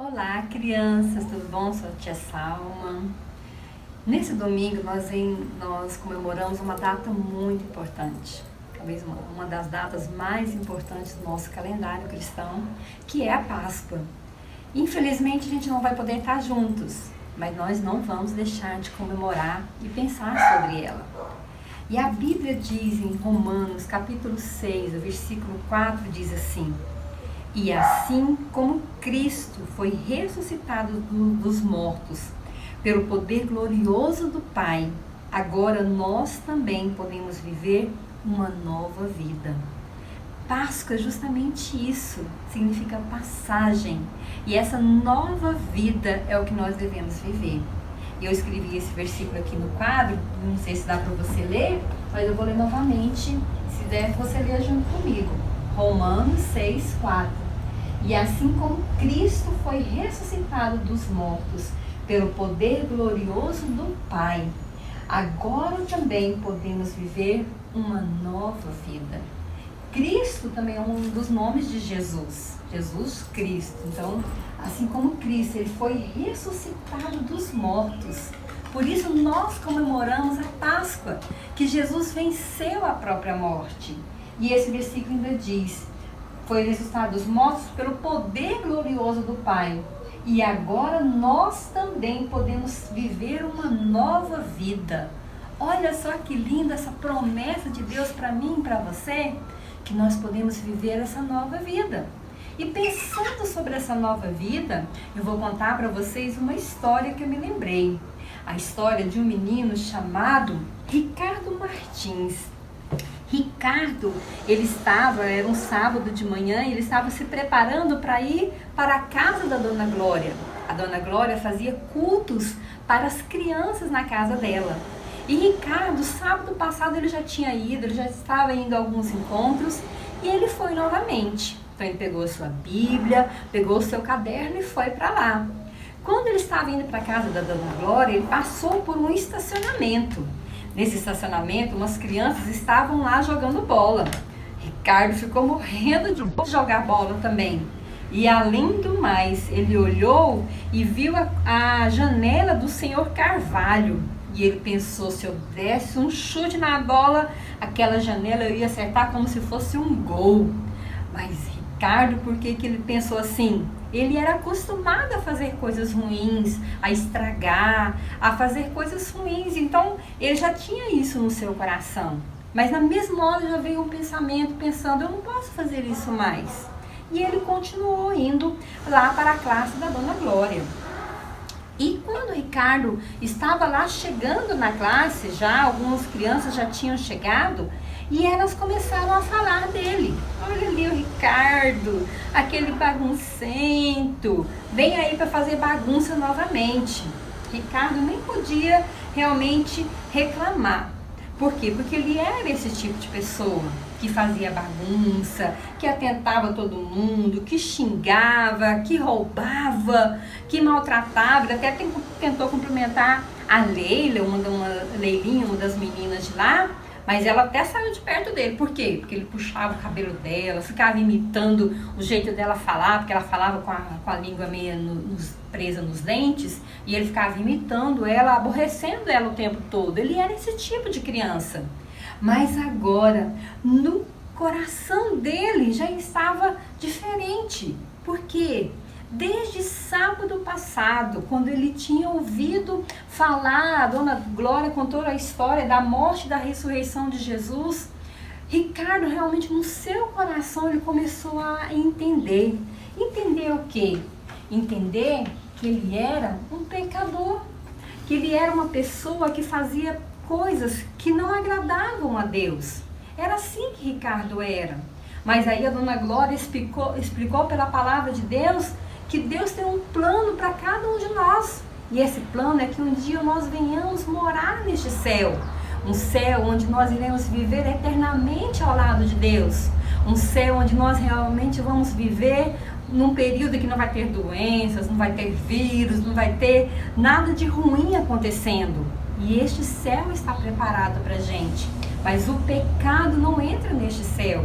Olá, crianças, tudo bom? Sou a tia Salma. Nesse domingo nós comemoramos uma data muito importante, talvez uma das datas mais importantes do nosso calendário cristão, que é a Páscoa. Infelizmente a gente não vai poder estar juntos, mas nós não vamos deixar de comemorar e pensar sobre ela. E a Bíblia diz em Romanos capítulo 6, o versículo 4, diz assim: "E assim como Cristo foi ressuscitado dos mortos, pelo poder glorioso do Pai, agora nós também podemos viver uma nova vida." Páscoa é justamente isso, significa passagem. E essa nova vida é o que nós devemos viver. Eu escrevi esse versículo aqui no quadro, não sei se dá para você ler, mas eu vou ler novamente, se der você ler junto comigo. Romanos 6, 4. "E assim como Cristo foi ressuscitado dos mortos pelo poder glorioso do Pai, agora também podemos viver uma nova vida." Cristo também é um dos nomes de Jesus, Jesus Cristo. Então, assim como Cristo, ele foi ressuscitado dos mortos. Por isso nós comemoramos a Páscoa, que Jesus venceu a própria morte. E esse versículo ainda diz: "Foi ressuscitado dos mortos pelo poder glorioso do Pai. E agora nós também podemos viver uma nova vida." Olha só que linda essa promessa de Deus para mim e para você, que nós podemos viver essa nova vida. E pensando sobre essa nova vida, eu vou contar para vocês uma história que eu me lembrei. A história de um menino chamado Ricardo Martins. Ricardo, era um sábado de manhã, ele estava se preparando para ir para a casa da Dona Glória. A Dona Glória fazia cultos para as crianças na casa dela. E Ricardo, sábado passado, ele já tinha ido, ele já estava indo a alguns encontros e ele foi novamente. Então ele pegou a sua Bíblia, pegou o seu caderno e foi para lá. Quando ele estava indo para a casa da Dona Glória, ele passou por um estacionamento. Nesse estacionamento, umas crianças estavam lá jogando bola. Ricardo ficou morrendo de jogar bola também. E além do mais, ele olhou e viu a janela do senhor Carvalho. E ele pensou, se eu desse um chute na bola, aquela janela eu ia acertar como se fosse um gol. Mas Ricardo, por que ele pensou assim? Ele era acostumado a fazer coisas ruins, a estragar, a fazer coisas ruins. Então, ele já tinha isso no seu coração. Mas na mesma hora já veio um pensamento pensando, eu não posso fazer isso mais. E ele continuou indo lá para a classe da Dona Glória. E quando Ricardo estava lá chegando na classe, já algumas crianças já tinham chegado, e elas começaram a falar dele. "Olha ali o Ricardo, aquele baguncento, vem aí para fazer bagunça novamente." Ricardo nem podia realmente reclamar. Por quê? Porque ele era esse tipo de pessoa que fazia bagunça, que atentava todo mundo, que xingava, que roubava, que maltratava. Ele até tentou cumprimentar a Leila, Leilinha, uma das meninas de lá, mas ela até saiu de perto dele. Por quê? Porque ele puxava o cabelo dela, ficava imitando o jeito dela falar, porque ela falava com a língua meio presa nos dentes, e ele ficava imitando ela, aborrecendo ela o tempo todo. Ele era esse tipo de criança. Mas agora, no coração dele já estava diferente. Por quê? Desde sábado passado, quando ele tinha ouvido falar, a Dona Glória contou a história da morte e da ressurreição de Jesus, Ricardo realmente no seu coração ele começou a entender. Entender o quê? Entender que ele era um pecador, que ele era uma pessoa que fazia coisas que não agradavam a Deus. Era assim que Ricardo era. Mas aí a Dona Glória explicou pela palavra de Deus que Deus tem um plano para cada um de nós. E esse plano é que um dia nós venhamos morar neste céu. Um céu onde nós iremos viver eternamente ao lado de Deus. Um céu onde nós realmente vamos viver num período que não vai ter doenças, não vai ter vírus, não vai ter nada de ruim acontecendo. E este céu está preparado para a gente. Mas o pecado não entra neste céu.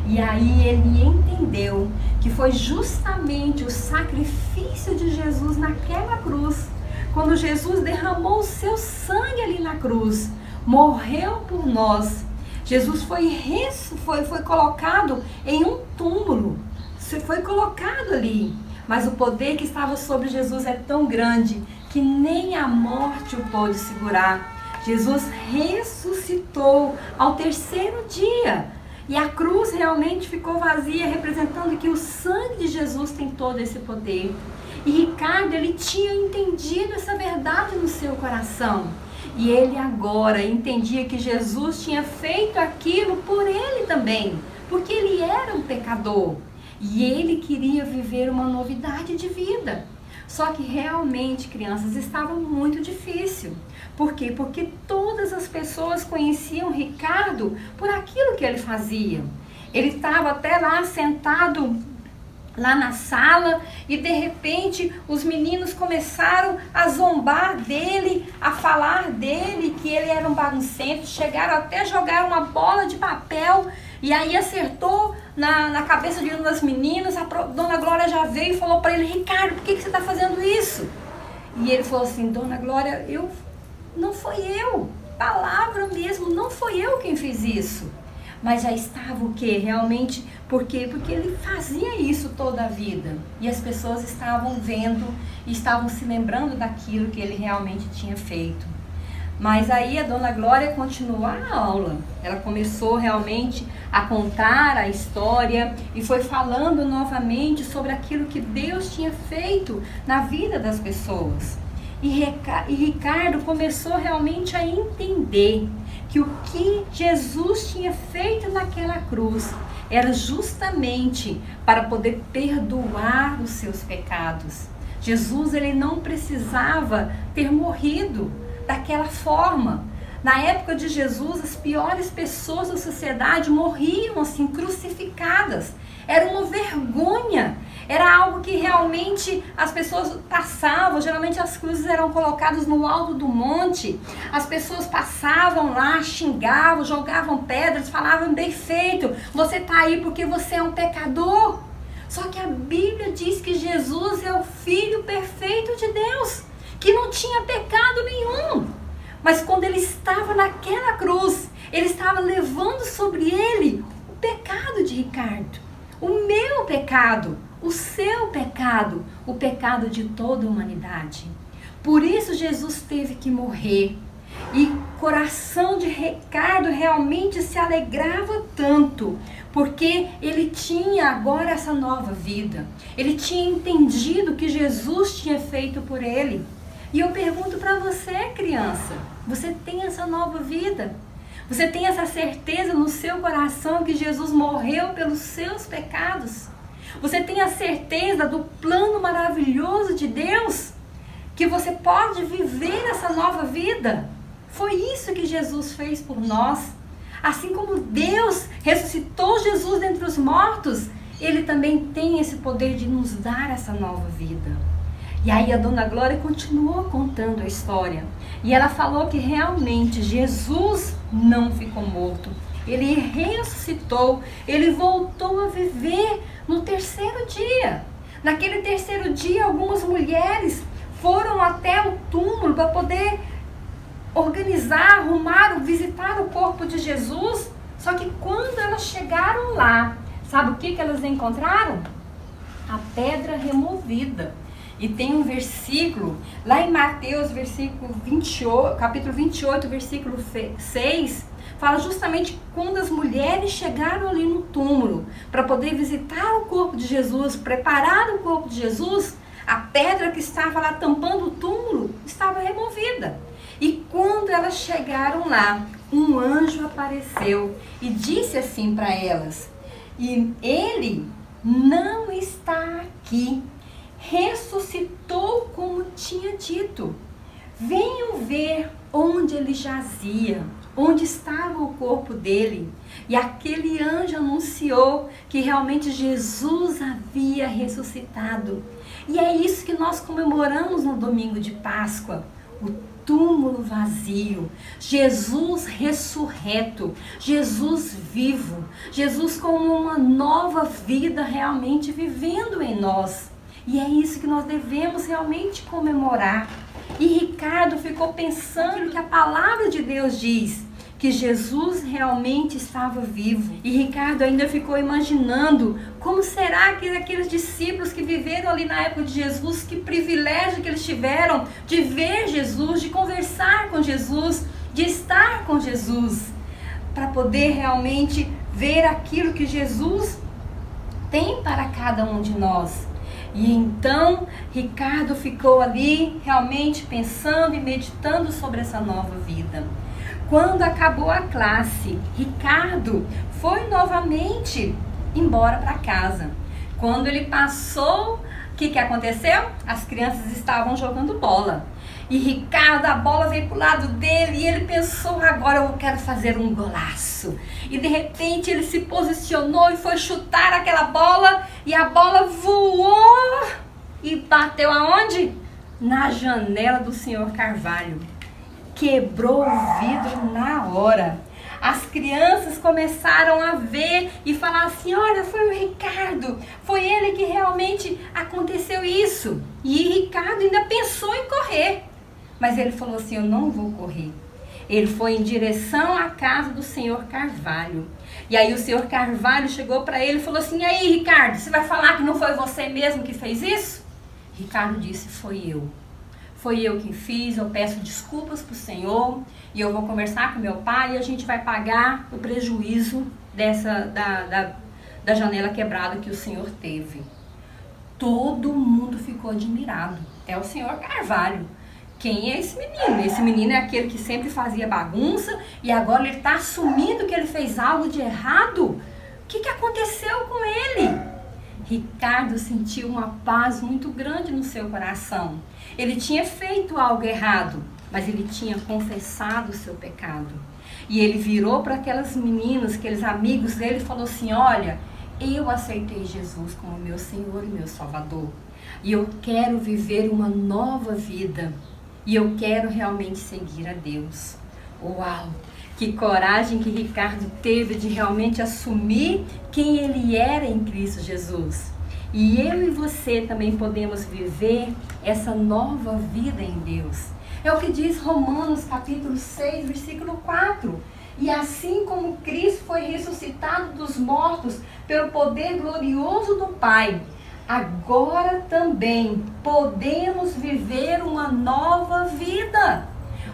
E aí ele entendeu que foi justamente o sacrifício de Jesus naquela cruz. Quando Jesus derramou o seu sangue ali na cruz, morreu por nós. Jesus foi colocado em um túmulo, foi colocado ali. Mas o poder que estava sobre Jesus é tão grande que nem a morte o pôde segurar. Jesus ressuscitou ao terceiro dia. E a cruz realmente ficou vazia, representando que o sangue de Jesus tem todo esse poder. E Ricardo, ele tinha entendido essa verdade no seu coração. E ele agora entendia que Jesus tinha feito aquilo por ele também, porque ele era um pecador. E ele queria viver uma novidade de vida. Só que realmente, crianças, estava muito difícil. Por quê? Porque todas as pessoas conheciam Ricardo por aquilo que ele fazia. Ele estava até lá sentado lá na sala e de repente os meninos começaram a zombar dele, a falar dele que ele era um baguncento, chegaram até a jogar uma bola de papel e aí acertou na cabeça de uma das meninas. A Dona Glória já veio e falou para ele: Ricardo, por que você está fazendo isso? E ele falou assim: Dona Glória, não foi eu, palavra mesmo, não foi eu quem fiz isso. Mas já estava o quê? Realmente, por quê? Porque ele fazia isso toda a vida. E as pessoas estavam vendo e estavam se lembrando daquilo que ele realmente tinha feito. Mas aí a Dona Glória continuou a aula. Ela começou realmente a contar a história e foi falando novamente sobre aquilo que Deus tinha feito na vida das pessoas. E Ricardo começou realmente a entender que o que Jesus tinha feito naquela cruz era justamente para poder perdoar os seus pecados. Jesus, ele não precisava ter morrido daquela forma. Na época de Jesus, as piores pessoas da sociedade morriam assim, crucificadas. Era uma vergonha. Era algo que realmente as pessoas passavam. Geralmente as cruzes eram colocadas no alto do monte. As pessoas passavam lá, xingavam, jogavam pedras, falavam: bem feito, você está aí porque você é um pecador. Só que a Bíblia diz que Jesus é o Filho perfeito de Deus, que não tinha pecado nenhum. Mas quando ele estava naquela cruz, ele estava levando sobre ele o pecado de Ricardo, o meu pecado, o seu pecado, o pecado de toda a humanidade. Por isso Jesus teve que morrer. E o coração de Ricardo realmente se alegrava tanto, porque ele tinha agora essa nova vida. Ele tinha entendido que Jesus tinha feito por ele. E eu pergunto para você, criança, você tem essa nova vida? Você tem essa certeza no seu coração que Jesus morreu pelos seus pecados? Você tem a certeza do plano maravilhoso de Deus? Que você pode viver essa nova vida? Foi isso que Jesus fez por nós. Assim como Deus ressuscitou Jesus dentre os mortos, Ele também tem esse poder de nos dar essa nova vida. E aí a Dona Glória continuou contando a história. E ela falou que realmente Jesus não ficou morto. Ele ressuscitou, ele voltou a viver no terceiro dia. Naquele terceiro dia, algumas mulheres foram até o túmulo para poder organizar, arrumar, visitar o corpo de Jesus. Só que quando elas chegaram lá, sabe o que elas encontraram? A pedra removida. E tem um versículo, lá em Mateus, capítulo 28, versículo 6, fala justamente quando as mulheres chegaram ali no túmulo para poder visitar o corpo de Jesus, preparar o corpo de Jesus, a pedra que estava lá tampando o túmulo estava removida. E quando elas chegaram lá, um anjo apareceu e disse assim para elas: e ele não está aqui, ressuscitou como tinha dito. Venham ver onde ele jazia, onde estava o corpo dele. E aquele anjo anunciou que realmente Jesus havia ressuscitado. E é isso que nós comemoramos no domingo de Páscoa. o túmulo vazio, Jesus ressurreto, Jesus vivo, Jesus como uma nova vida realmente vivendo em nós. E é isso que nós devemos realmente comemorar. E Ricardo ficou pensando que a palavra de Deus diz que Jesus realmente estava vivo. E Ricardo ainda ficou imaginando como será que aqueles discípulos que viveram ali na época de Jesus, que privilégio que eles tiveram de ver Jesus, de conversar com Jesus, de estar com Jesus, para poder realmente ver aquilo que Jesus tem para cada um de nós. E então Ricardo ficou ali realmente pensando e meditando sobre essa nova vida. Quando acabou a classe, Ricardo foi novamente embora para casa. Quando ele passou, o que aconteceu? As crianças estavam jogando bola. E Ricardo, a bola veio para o lado dele e ele pensou, agora eu quero fazer um golaço. E de repente ele se posicionou e foi chutar aquela bola e a bola voou e bateu aonde? Na janela do senhor Carvalho. Quebrou o vidro na hora. As crianças começaram a ver e falar assim, olha, foi o Ricardo, foi ele que realmente aconteceu isso. E Ricardo ainda pensou em correr, mas ele falou assim, eu não vou correr. Ele foi em direção à casa do senhor Carvalho. E aí o senhor Carvalho chegou para ele e falou assim, e aí Ricardo, você vai falar que não foi você mesmo que fez isso? Ricardo disse, foi eu. Foi eu que fiz, eu peço desculpas para o Senhor e eu vou conversar com meu pai e a gente vai pagar o prejuízo da janela quebrada que o Senhor teve. Todo mundo ficou admirado. É o senhor Carvalho. Quem é esse menino? Esse menino é aquele que sempre fazia bagunça e agora ele está assumindo que ele fez algo de errado? O que aconteceu com ele? Ricardo sentiu uma paz muito grande no seu coração. Ele tinha feito algo errado, mas ele tinha confessado o seu pecado. E ele virou para aquelas meninas, aqueles amigos dele e falou assim, olha, eu aceitei Jesus como meu Senhor e meu Salvador. E eu quero viver uma nova vida. E eu quero realmente seguir a Deus. Uau! Que coragem que Ricardo teve de realmente assumir quem ele era em Cristo Jesus. E eu e você também podemos viver essa nova vida em Deus. É o que diz Romanos capítulo 6, versículo 4. E assim como Cristo foi ressuscitado dos mortos pelo poder glorioso do Pai, agora também podemos viver uma nova vida.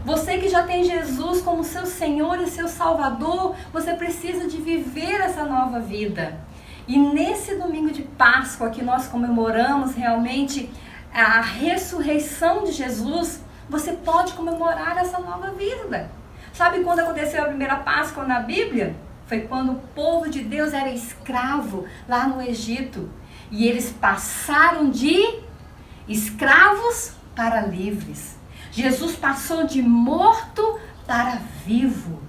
Você que já tem Jesus como seu Senhor e seu Salvador, você precisa de viver essa nova vida. E nesse domingo de Páscoa que nós comemoramos realmente a ressurreição de Jesus, você pode comemorar essa nova vida. Sabe quando aconteceu a primeira Páscoa na Bíblia? Foi quando o povo de Deus era escravo lá no Egito. E eles passaram de escravos para livres. Jesus passou de morto para vivo.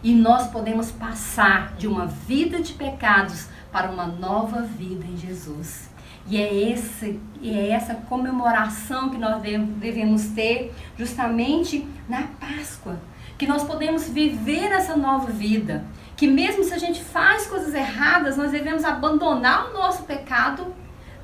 E nós podemos passar de uma vida de pecados para uma nova vida em Jesus. E é essa comemoração que nós devemos ter justamente na Páscoa. Que nós podemos viver essa nova vida. Que mesmo se a gente faz coisas erradas, nós devemos abandonar o nosso pecado,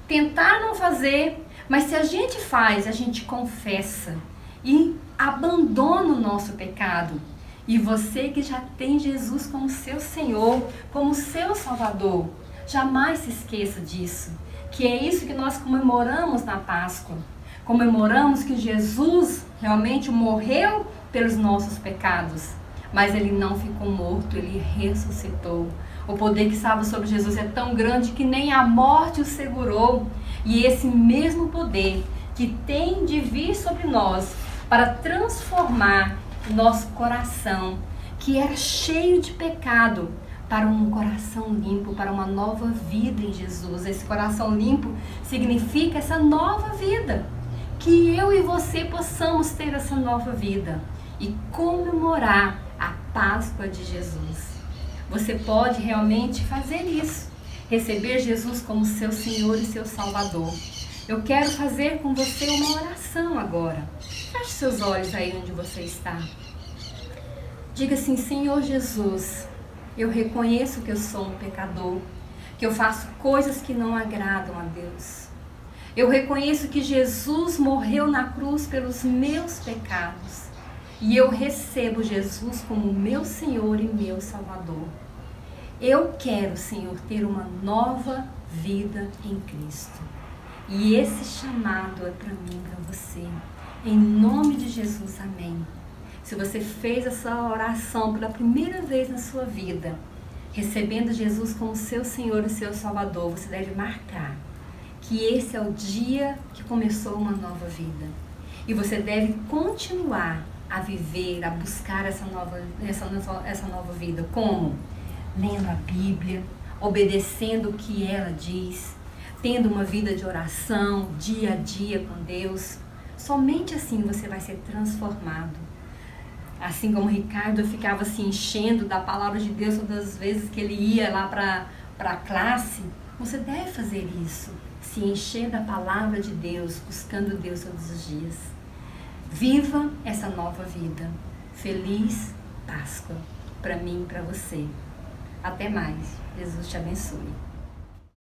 tentar não fazer, mas se a gente faz, a gente confessa e abandona o nosso pecado. E você que já tem Jesus como seu Senhor, como seu Salvador, jamais se esqueça disso, que é isso que nós comemoramos na Páscoa. Comemoramos que Jesus realmente morreu pelos nossos pecados, mas ele não ficou morto, ele ressuscitou. O poder que estava sobre Jesus é tão grande que nem a morte o segurou. E esse mesmo poder que tem de vir sobre nós para transformar o nosso coração, que era cheio de pecado, para um coração limpo, para uma nova vida em Jesus. Esse coração limpo significa essa nova vida. Que eu e você possamos ter essa nova vida e comemorar a Páscoa de Jesus. Você pode realmente fazer isso, receber Jesus como seu Senhor e seu Salvador. Eu quero fazer com você uma oração agora. Feche seus olhos aí onde você está. Diga assim: Senhor Jesus, eu reconheço que eu sou um pecador, que eu faço coisas que não agradam a Deus. Eu reconheço que Jesus morreu na cruz pelos meus pecados. E eu recebo Jesus como meu Senhor e meu Salvador. Eu quero, Senhor, ter uma nova vida em Cristo. E esse chamado é para mim, para você. Em nome de Jesus, amém. Se você fez essa oração pela primeira vez na sua vida, recebendo Jesus como seu Senhor e seu Salvador, você deve marcar que esse é o dia que começou uma nova vida. E você deve continuar a viver, a buscar essa nova vida. Como? Lendo a Bíblia, obedecendo o que ela diz, tendo uma vida de oração, dia a dia com Deus. Somente assim você vai ser transformado. Assim como Ricardo ficava se enchendo da palavra de Deus todas as vezes que ele ia lá para a classe, você deve fazer isso. Se encher da palavra de Deus, buscando Deus todos os dias. Viva essa nova vida. Feliz Páscoa para mim e para você. Até mais. Jesus te abençoe.